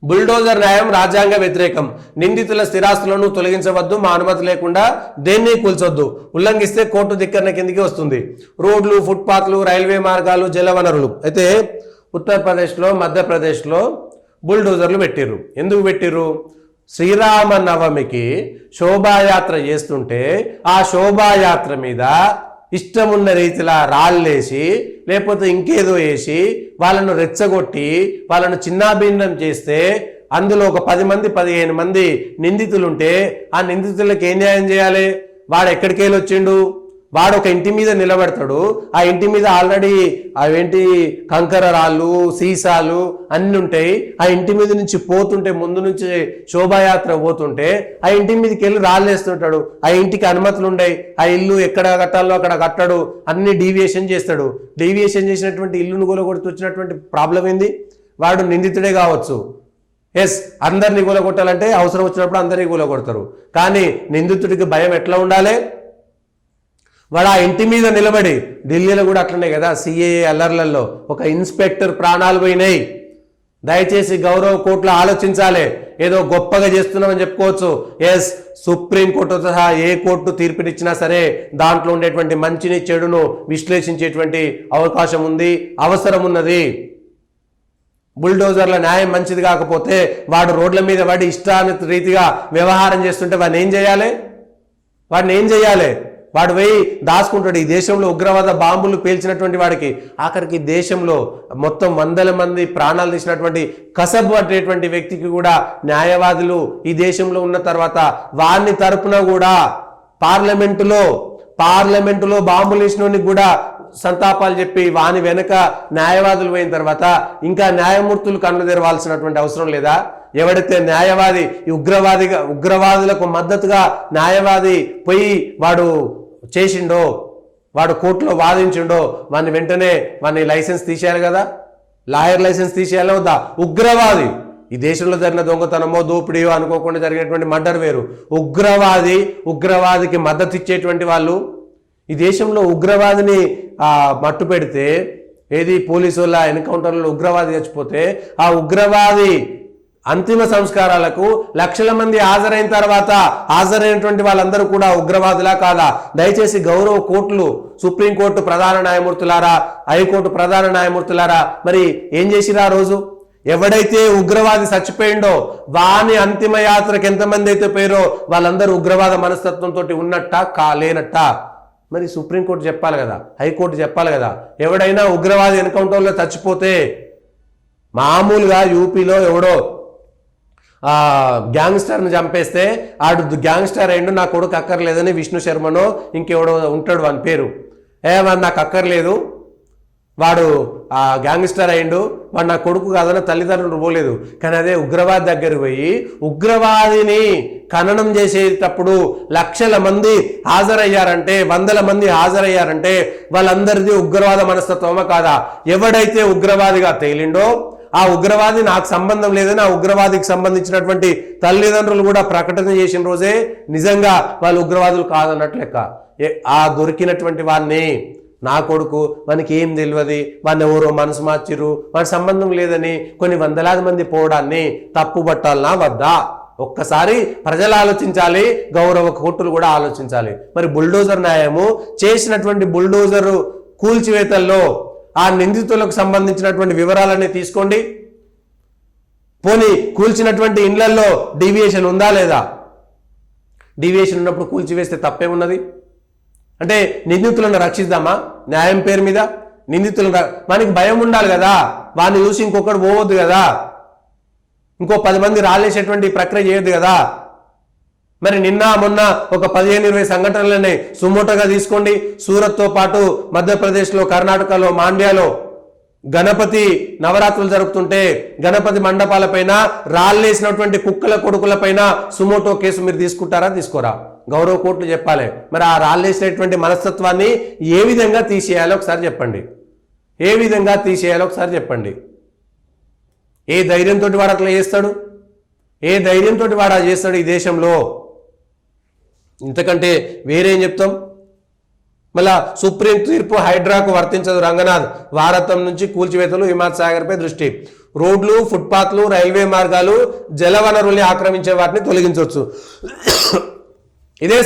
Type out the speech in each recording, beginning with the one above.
Bulldozer న్యాయం రాజ్యాంగ వ్యతిరేకం. నిందితుల స్థిరాస్తులను తొలగించవద్దు, మా అనుమతి లేకుండా దేన్ని కూల్చొద్దు, ఉల్లంఘిస్తే కోర్టు ధిక్కరణ కిందికి వస్తుంది. రోడ్లు, ఫుట్పాత్లు, రైల్వే మార్గాలు, జలవనరులు. అయితే ఉత్తరప్రదేశ్లో, మధ్యప్రదేశ్లో బుల్డోజర్లు పెట్టిర్రు. ఎందుకు పెట్టిర్రు? శ్రీరామనవమికి శోభాయాత్ర చేస్తుంటే ఆ శోభాయాత్ర మీద ఇష్టమున్న రీతిలా రాళ్ళేసి లేకపోతే ఇంకేదో వేసి వాళ్ళను రెచ్చగొట్టి వాళ్ళను చిన్నాభిన్నం చేస్తే అందులో ఒక 10 మంది 15 మంది నిందితులుంటే ఆ నిందితులకు ఏం న్యాయం చేయాలి? వాడు ఎక్కడికి వెళ్ళి వచ్చిండు? వాడు ఒక ఇంటి మీద నిలబడతాడు. ఆ ఇంటి మీద ఆల్రెడీ అవేంటి కంకర రాళ్ళు, సీసాలు అన్నీ ఉంటాయి. ఆ ఇంటి మీద నుంచి పోతుంటే, ముందు నుంచి శోభాయాత్ర పోతుంటే ఆ ఇంటి మీదకి వెళ్ళి రాళ్ళు వేస్తుంటాడు. ఆ ఇంటికి అనుమతులు ఉండయి. ఆ ఇల్లు ఎక్కడ కట్టాలో అక్కడ కట్టడు, అన్ని డీవియేషన్ చేస్తాడు. డీవియేషన్ చేసినటువంటి ఇల్లును కూలగొడుతూ వచ్చినటువంటి ప్రాబ్లం ఏంది? వాడు నిందితుడే కావచ్చు. ఎస్, అందరినీ కూలగొట్టాలంటే అవసరం వచ్చినప్పుడు అందరినీ కూలగొడతారు. కానీ నిందితుడికి భయం ఎట్లా ఉండాలి? వాడు ఆ ఇంటి మీద నిలబడి, ఢిల్లీలో కూడా అట్లనే కదా, సిఏఏ అల్లర్లలో ఒక ఇన్స్పెక్టర్ ప్రాణాలు పోయినాయి. దయచేసి గౌరవ కోర్టులో ఆలోచించాలి. ఏదో గొప్పగా చేస్తున్నామని చెప్పుకోవచ్చు. ఎస్, సుప్రీంకోర్టు సహా ఏ కోర్టు తీర్పునిచ్చినా సరే దాంట్లో ఉండేటువంటి మంచిని చెడును విశ్లేషించేటువంటి అవకాశం ఉంది, అవసరం ఉన్నది. బుల్డోజర్ల న్యాయం మంచిది కాకపోతే వాడు రోడ్ల మీద వాడి ఇష్టాన్ని రీతిగా వ్యవహారం చేస్తుంటే వాడిని ఏం చేయాలి? వాడు పోయి దాచుకుంటాడు. ఈ దేశంలో ఉగ్రవాద బాంబులు పేల్చినటువంటి వాడికి, ఆఖరికి దేశంలో మొత్తం 100 మంది ప్రాణాలు తీసినటువంటి కసబ్ అట్టేటువంటి వ్యక్తికి కూడా న్యాయవాదులు ఈ దేశంలో ఉన్న తర్వాత వారిని తరపున కూడా పార్లమెంటులో బాంబులు వేసినోనికి కూడా సంతాపాలు చెప్పి వాని వెనక న్యాయవాదులు పోయిన తర్వాత ఇంకా న్యాయమూర్తులు కన్ను తెరవాల్సినటువంటి అవసరం లేదా? ఎవడైతే న్యాయవాది ఈ ఉగ్రవాదులకు మద్దతుగా న్యాయవాది పోయి వాడు చేసిండో, వాడు కోర్టులో వాదించిండో, వాడిని వెంటనే వాడిని లైసెన్స్ తీసేయాలి కదా, లాయర్ లైసెన్స్ తీసేయాలి వద్దా? ఉగ్రవాది, ఈ దేశంలో జరిగిన దొంగతనమో దోపిడీయో అనుకోకుండా జరిగినటువంటి మర్డర్ వేరు. ఉగ్రవాదికి మద్దతు ఇచ్చేటువంటి వాళ్ళు ఈ దేశంలో ఉగ్రవాదిని మట్టు పెడితే, ఏది పోలీసు వాళ్ళ ఎన్కౌంటర్లో ఉగ్రవాది చచ్చిపోతే ఆ ఉగ్రవాది అంతిమ సంస్కారాలకు లక్షల మంది హాజరైన తర్వాత హాజరైనటువంటి వాళ్ళందరూ కూడా ఉగ్రవాదులా కాదా? దయచేసి గౌరవ కోర్టులు, సుప్రీంకోర్టు ప్రధాన న్యాయమూర్తులారా, హైకోర్టు ప్రధాన న్యాయమూర్తులారా, మరి ఏం చేసిరా? రోజు ఎవడైతే ఉగ్రవాది చచ్చిపోయిండో వాని అంతిమ యాత్రకు ఎంతమంది అయితే పోయారో వాళ్ళందరూ ఉగ్రవాద మనస్తత్వంతో ఉన్నట్ట లేనట్ట? మరి సుప్రీంకోర్టు చెప్పాలి కదా, హైకోర్టు చెప్పాలి కదా. ఎవడైనా ఉగ్రవాది ఎన్కౌంటర్లో చచ్చిపోతే, మామూలుగా యూపీలో ఎవడో గ్యాంగ్స్టర్ని చంపేస్తే ఆడు గ్యాంగ్స్టర్ అయిండు, నా కొడుకు అక్కర్లేదని విష్ణు శర్మనో ఇంకెవడో ఉంటాడు, వాని పేరు వాడు నాకు అక్కర్లేదు, వాడు గ్యాంగ్స్టర్ అయిండు, వాడు నా కొడుకు కాదని తల్లిదండ్రులు పోలేదు. కానీ అదే ఉగ్రవాది దగ్గర పోయి ఉగ్రవాదిని ఖననం చేసేటప్పుడు లక్షల మంది హాజరయ్యారంటే, 100 మంది హాజరయ్యారంటే వాళ్ళందరిది ఉగ్రవాద మనస్తత్వమా కాదా? ఎవడైతే ఉగ్రవాదిగా తేలిండో ఆ ఉగ్రవాది నాకు సంబంధం లేదని ఆ ఉగ్రవాదికి సంబంధించినటువంటి తల్లిదండ్రులు కూడా ప్రకటన చేసిన రోజే నిజంగా వాళ్ళు ఉగ్రవాదులు కాదన్నట్లు లెక్క. ఆ దొరికినటువంటి వాడిని నా కొడుకు, మనకి ఏం తెలియదు, వాడిని ఎవరో మనసు మార్చిరు, వాడి సంబంధం లేదని కొన్ని 100,000 మంది పోవడాన్ని తప్పు పట్టాలనా వద్దా? ఒక్కసారి ప్రజలు ఆలోచించాలి, గౌరవ కోర్టులు కూడా ఆలోచించాలి. మరి బుల్డోజర్ న్యాయము చేసినటువంటి బుల్డోజర్ కూల్చివేతల్లో ఆ నిందితులకు సంబంధించినటువంటి వివరాలన్నీ తీసుకోండి. పోనీ కూల్చినటువంటి ఇండ్లల్లో డీవియేషన్ ఉందా లేదా? డీవియేషన్ ఉన్నప్పుడు కూల్చివేస్తే తప్పే ఉన్నది? అంటే నిందితులను రక్షిద్దామా న్యాయం పేరు మీద? మనకి భయం ఉండాలి కదా, వాడిని చూసి ఇంకొకటి పోవద్దు కదా, ఇంకో 10 మంది రాలేసేటువంటి ప్రక్రియ చేయొద్దు కదా. మరి నిన్న మొన్న ఒక 15-20 సంఘటనలని సుమోటోగా తీసుకోండి. సూరత్తో పాటు మధ్యప్రదేశ్లో, కర్ణాటకలో, మాండ్యాలో గణపతి నవరాత్రులు జరుపుతుంటే గణపతి మండపాలపైన రాళ్ళేసినటువంటి కుక్కల కొడుకులపైన సుమోటో కేసు మీరు తీసుకుంటారా, తీసుకోరా? గౌరవ కోర్టులు చెప్పాలి. మరి ఆ రాళ్ళేసినటువంటి మనస్తత్వాన్ని ఏ విధంగా తీసేయాలో ఒకసారి చెప్పండి. ఏ ధైర్యంతో వాడు అట్లా చేస్తాడు? ఏ ధైర్యంతో వాడు అలా చేస్తాడు ఈ దేశంలో? ఇంతకంటే వేరేం చెప్తాం? మళ్ళా సుప్రీం తీర్పు హైడ్రాకు వర్తించదు. రంగనాథ్, భారతం నుంచి కూల్చివేతలు హిమాయత్ సాగర్పై దృష్టి. రోడ్లు, ఫుట్పాత్లు, రైల్వే మార్గాలు, జలవనరుల్ని ఆక్రమించే వాటిని తొలగించవచ్చు. ఇదే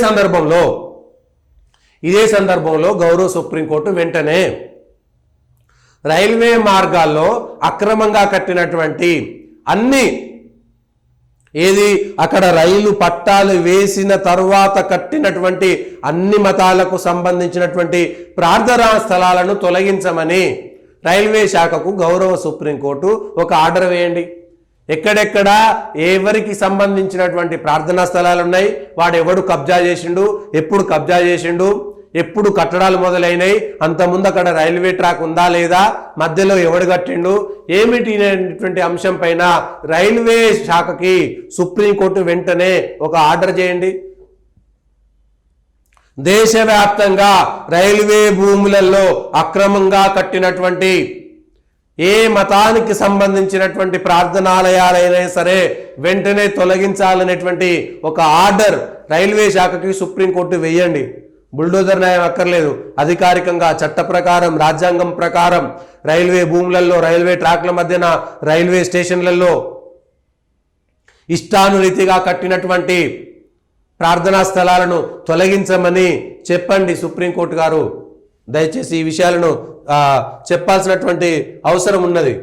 సందర్భంలో గౌరవ సుప్రీంకోర్టు వెంటనే రైల్వే మార్గాల్లో అక్రమంగా కట్టినటువంటి అన్ని అక్కడ రైలు పట్టాలు వేసిన తరువాత కట్టినటువంటి అన్ని మతాలకు సంబంధించినటువంటి ప్రార్థనా స్థలాలను తొలగించమని రైల్వే శాఖకు గౌరవ సుప్రీంకోర్టు ఒక ఆర్డర్ వేయండి. ఎక్కడెక్కడ ఎవరికి సంబంధించినటువంటి ప్రార్థనా స్థలాలు ఉన్నాయి, వాడు ఎవడు కబ్జా చేసిండు, ఎప్పుడు కబ్జా చేసిండు, ఎప్పుడు కట్టడాలు మొదలైనవి, అంతకుముందు అక్కడ రైల్వే ట్రాక్ ఉందా లేదా, మధ్యలో ఎవడు కట్టిండు, ఏమిటి అనేటువంటి అంశం పైన రైల్వే శాఖకి సుప్రీంకోర్టు వెంటనే ఒక ఆర్డర్ చేయండి. దేశవ్యాప్తంగా రైల్వే భూములలో అక్రమంగా కట్టినటువంటి ఏ మతానికి సంబంధించినటువంటి ప్రార్థనాలయాలైనా సరే వెంటనే తొలగించాలనేటువంటి ఒక ఆర్డర్ రైల్వే శాఖకి సుప్రీంకోర్టు వేయండి. బుల్డోజర్ న్యాయం అక్కర్లేదు. అధికారికంగా చట్ట ప్రకారం, రాజ్యాంగం ప్రకారం రైల్వే భూములలో, రైల్వే ట్రాక్ల మధ్యన, రైల్వే స్టేషన్లలో ఇష్టానురీతిగా కట్టినటువంటి ప్రార్థనా స్థలాలను తొలగించమని చెప్పండి సుప్రీంకోర్టు గారు. దయచేసి ఈ విషయాలను చెప్పాల్సినటువంటి అవసరం ఉన్నది.